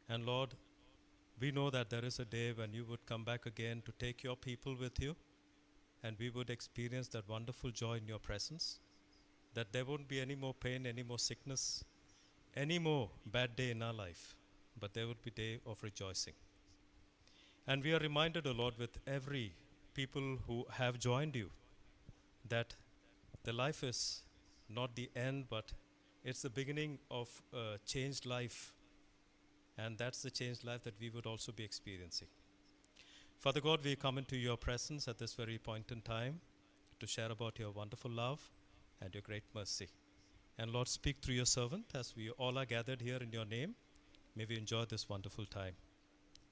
And Lord, we know that there is a day when you would come back again to take your people with you, and we would experience that wonderful joy in your presence, that there won't be any more pain, any more sickness, any more bad day in our life, but there would be day of rejoicing. And we are reminded, O Lord, with every people who have joined you, that the life is not the end, but it's the beginning of a changed life. And that's the changed life that we would also be experiencing. Father God, we come into your presence at this very point in time to share about your wonderful love and your great mercy. And Lord, speak through your servant as we all are gathered here in your name. May we enjoy this wonderful time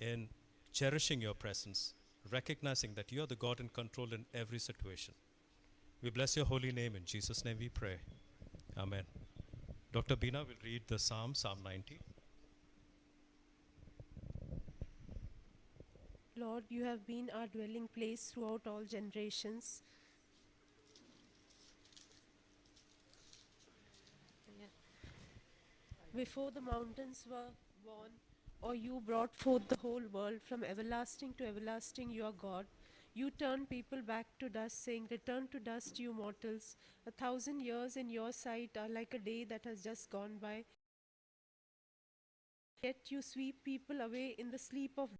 in cherishing your presence, recognizing that you are the God in control in every situation. We bless your holy name. In Jesus' name we pray. Amen. Dr. Bina will read the Psalm 90. Lord, you have been our dwelling place throughout all generations. Before the mountains were born, or you brought forth the whole world, from everlasting to everlasting, you are God. You turn people back to dust, saying, "Return to dust, you mortals. 1,000 years in your sight are like a day that has just gone by. Yet you sweep people away in the sleep of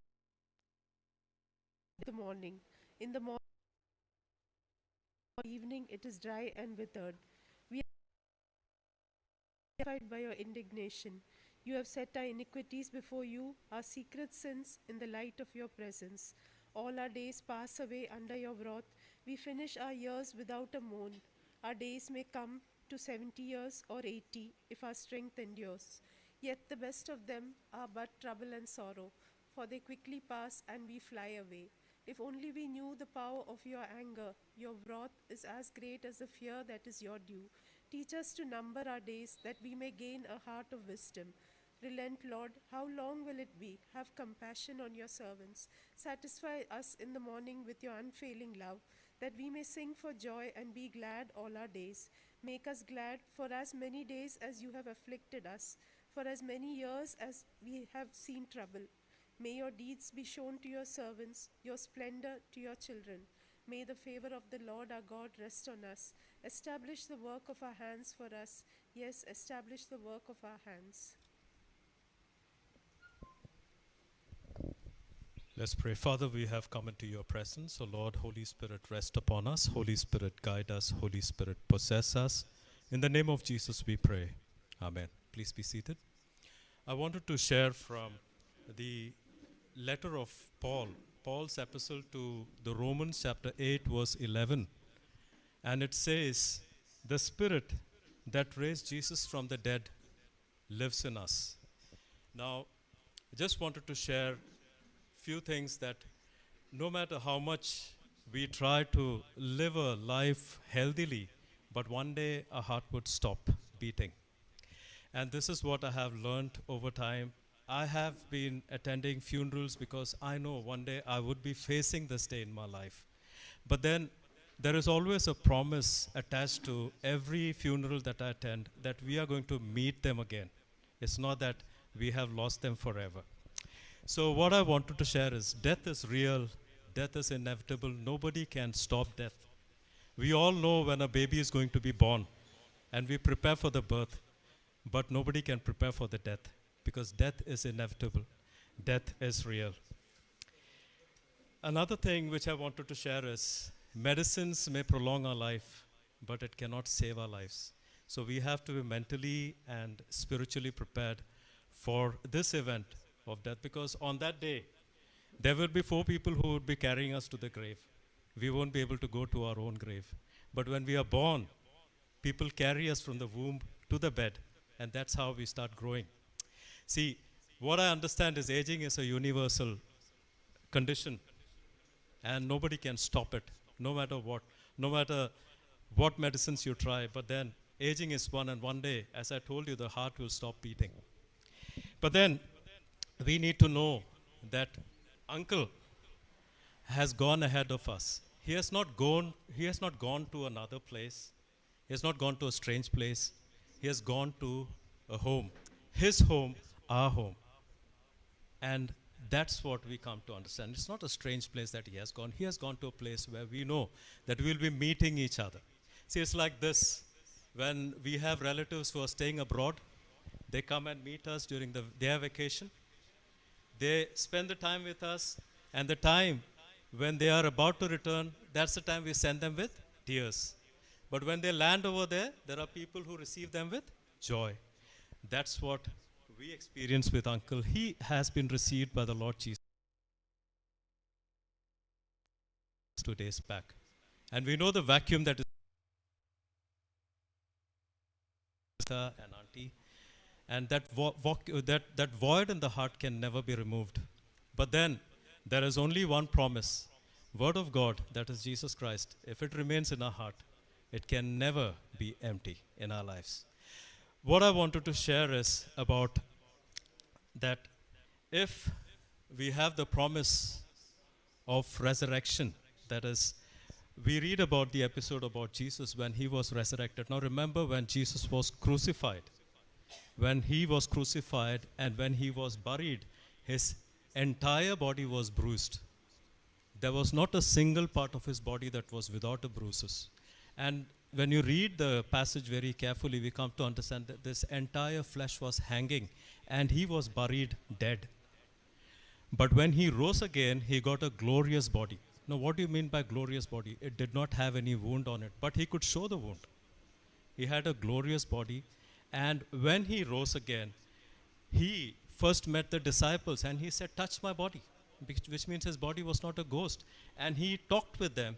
the morning. In the evening, it is dry and withered. We are terrified by your indignation. You have set our iniquities before you, our secret sins in the light of your presence. All our days pass away under your wrath. We finish our years without a moan. Our days may come to 70 years or 80 if our strength endures. Yet the best of them are but trouble and sorrow, for they quickly pass and we fly away. If only we knew the power of your anger, your wrath is as great as the fear that is your due. Teach us to number our days, that we may gain a heart of wisdom. Relent, Lord, how long will it be? Have compassion on your servants. Satisfy us in the morning with your unfailing love, that we may sing for joy and be glad all our days. Make us glad for as many days as you have afflicted us, for as many years as we have seen trouble. May your deeds be shown to your servants, your splendor to your children. May the favor of the Lord our God rest on us. Establish the work of our hands for us. Yes, establish the work of our hands. Let's pray. Father, we have come into your presence. So, Lord, Holy Spirit, rest upon us. Holy Spirit, guide us. Holy Spirit, possess us. In the name of Jesus, we pray. Amen. Please be seated. I wanted to share from the letter of Paul, Paul's epistle to the Romans, chapter 8, verse 11. And it says, "The Spirit that raised Jesus from the dead lives in us." Now, I just wanted to share few things that no matter how much we try to live a life healthily, but one day our heart would stop beating. And this is what I have learned over time. I have been attending funerals because I know one day I would be facing this day in my life. But then there is always a promise attached to every funeral that I attend that we are going to meet them again. It's not that we have lost them forever. So what I wanted to share is death is real, death is inevitable, nobody can stop death. We all know when a baby is going to be born and we prepare for the birth, but nobody can prepare for the death because death is inevitable, death is real. Another thing which I wanted to share is medicines may prolong our life, but it cannot save our lives. So we have to be mentally and spiritually prepared for this event of death, because on that day, there will be 4 people who would be carrying us to the grave. We won't be able to go to our own grave. But when we are born, people carry us from the womb to the bed, and that's how we start growing. See, what I understand is aging is a universal condition, and nobody can stop it, no matter what medicines you try. But then aging is one, and one day, as I told you, the heart will stop beating. But then we need to know that uncle has gone ahead of us. He has not gone to another place. He has not gone to a strange place. He has gone to a home. His home, our home. And that's what we come to understand. It's not a strange place that he has gone. He has gone to a place where we know that we'll be meeting each other. See, it's like this. When we have relatives who are staying abroad, they come and meet us during their vacation. They spend the time with us, and the time when they are about to return, that's the time we send them with tears. But when they land over there are people who receive them with joy. That's what we experience with Uncle. He has been received by the Lord Jesus 2 days back. And we know the vacuum that is and auntie, and that void in the heart can never be removed. But then there is only one promise, word of God, that is Jesus Christ. If it remains in our heart, it can never be empty in our lives. What I wanted to share is about that if we have the promise of resurrection, that is, we read about the episode about Jesus when he was resurrected. Now remember when Jesus was crucified. When he was crucified and when he was buried, his entire body was bruised. There was not a single part of his body that was without a bruises. And when you read the passage very carefully, we come to understand that this entire flesh was hanging and he was buried dead. But when he rose again, he got a glorious body. Now, what do you mean by glorious body? It did not have any wound on it, but he could show the wound. He had a glorious body. And when he rose again, he first met the disciples and he said, touch my body, which means his body was not a ghost. And he talked with them.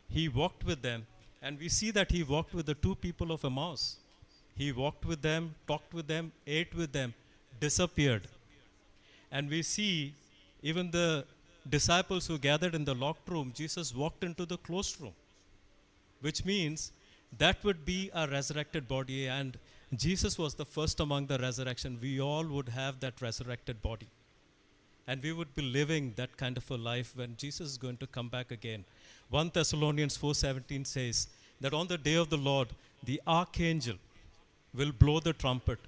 He walked with them. And we see that he walked with the two people of Emmaus. He walked with them, talked with them, ate with them, disappeared. And we see even the disciples who gathered in the locked room, Jesus walked into the closed room, which means that would be a resurrected body. And Jesus was the first among the resurrection. We all would have that resurrected body. And we would be living that kind of a life when Jesus is going to come back again. 1 Thessalonians 4:17 says that on the day of the Lord, the archangel will blow the trumpet,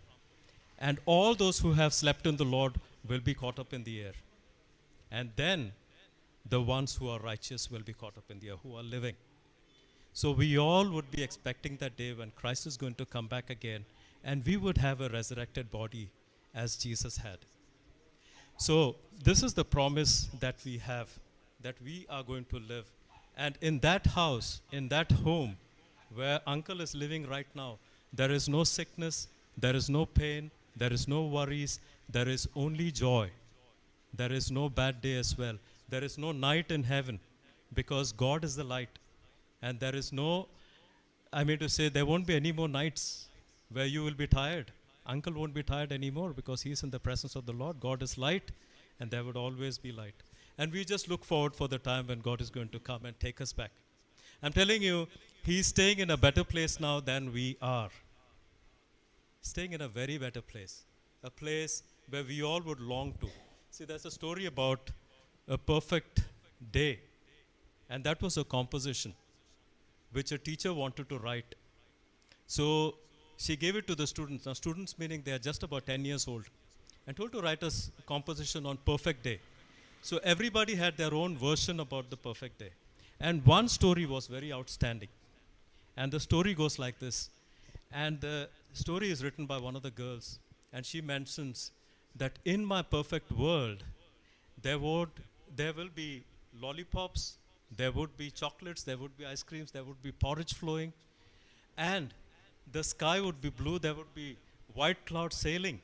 and all those who have slept in the Lord will be caught up in the air. And then the ones who are righteous will be caught up in the air, who are living. So we all would be expecting that day when Christ is going to come back again, and we would have a resurrected body as Jesus had. So this is the promise that we have, that we are going to live. And in that house, in that home where Uncle is living right now, there is no sickness, there is no pain, there is no worries, there is only joy. There is no bad day as well. There is no night in heaven because God is the light. And there is no, there won't be any more nights where you will be tired. Uncle won't be tired anymore because he's in the presence of the Lord. God is light, and there would always be light. And we just look forward for the time when God is going to come and take us back. I'm telling you, he's staying in a better place now than we are. Staying in a very better place. A place where we all would long to. See, there's a story about a perfect day. And that was a composition which a teacher wanted to write. So she gave it to the students. Now, students meaning they are just about 10 years old, and told to write a composition on perfect day. So everybody had their own version about the perfect day. And one story was very outstanding. And the story goes like this. And the story is written by one of the girls. And she mentions that in my perfect world, there will be lollipops, there would be chocolates, there would be ice creams, there would be porridge flowing, and the sky would be blue, there would be white clouds sailing.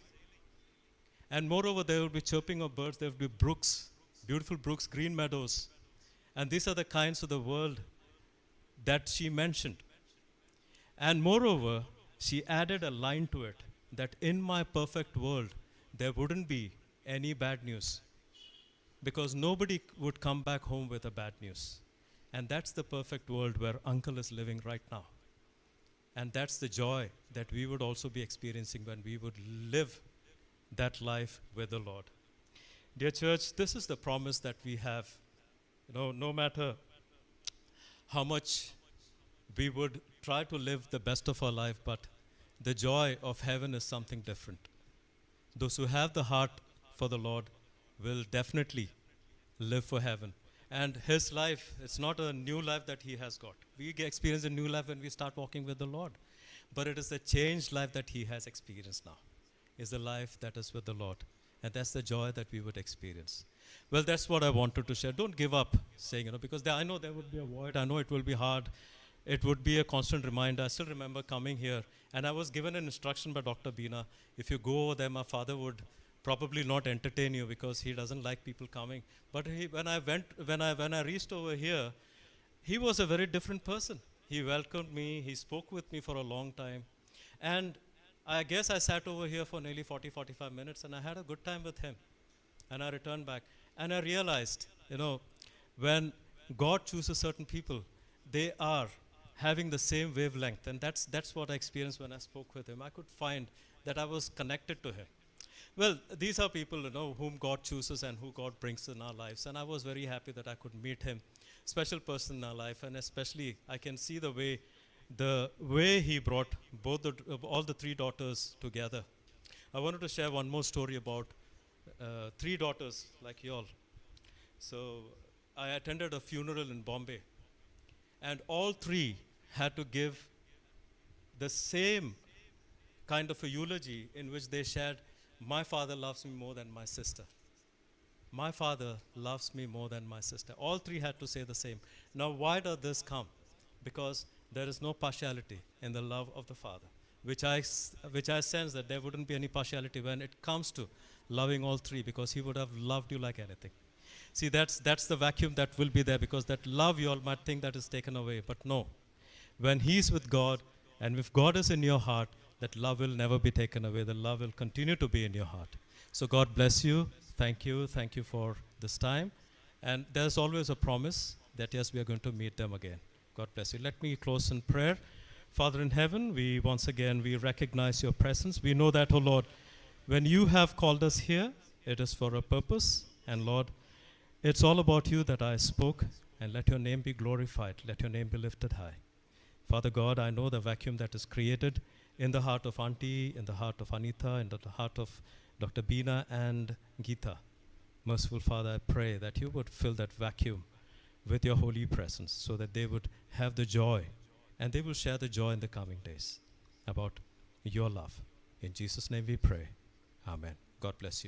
And moreover, there would be chirping of birds, there would be brooks, beautiful brooks, green meadows. And these are the kinds of the world that she mentioned. And moreover, she added a line to it, that in my perfect world, there wouldn't be any bad news, because nobody would come back home with a bad news. And that's the perfect world where Uncle is living right now. And that's the joy that we would also be experiencing when we would live that life with the Lord. Dear church, this is the promise that we have. No matter how much we would try to live the best of our life, but the joy of heaven is something different. Those who have the heart for the Lord, will definitely live for heaven. And his life, it's not a new life that he has got. Experience a new life when we start walking with the Lord. But it is the changed life that he has experienced now, is the life that is with the Lord. And that's the joy that we would experience. Well, that's what I wanted to share. Don't give up saying, because I know there would be a void. I know it will be hard. It would be a constant reminder. I still remember coming here, and I was given an instruction by Dr. Bina. If you go over there, my father would probably not entertain you because he doesn't like people coming. But when I reached over here, he was a very different person. He welcomed me. He spoke with me for a long time. And I guess I sat over here for nearly 40, 45 minutes, and I had a good time with him. And I returned back. And I realized, when God chooses certain people, they are having the same wavelength. And that's what I experienced when I spoke with him. I could find that I was connected to him. Well, these are people, whom God chooses and who God brings in our lives. And I was very happy that I could meet him, special person in our life. And especially, I can see the way he brought all the three daughters together. I wanted to share one more story about three daughters like you all. So I attended a funeral in Bombay, and all three had to give the same kind of a eulogy in which they shared, my father loves me more than my sister. My father loves me more than my sister. All three had to say the same. Now, why does this come? Because there is no partiality in the love of the Father, which I sense that there wouldn't be any partiality when it comes to loving all three, because he would have loved you like anything. See, that's the vacuum that will be there, because that love you all might think that is taken away, but no. When he's with God, and if God is in your heart, that love will never be taken away. The love will continue to be in your heart. So God bless you. Thank you for this time. And there's always a promise that yes, we are going to meet them again. God bless you. Let me close in prayer. Father in heaven, we recognize your presence. We know that, oh Lord, when you have called us here, it is for a purpose. And Lord, it's all about you that I spoke, and let your name be glorified. Let your name be lifted high. Father God, I know the vacuum that is created in the heart of Auntie, in the heart of Anita, in the heart of Dr. Bina and Geeta. Merciful Father, I pray that you would fill that vacuum with your holy presence, so that they would have the joy, and they will share the joy in the coming days about your love. In Jesus' name we pray. Amen. God bless you.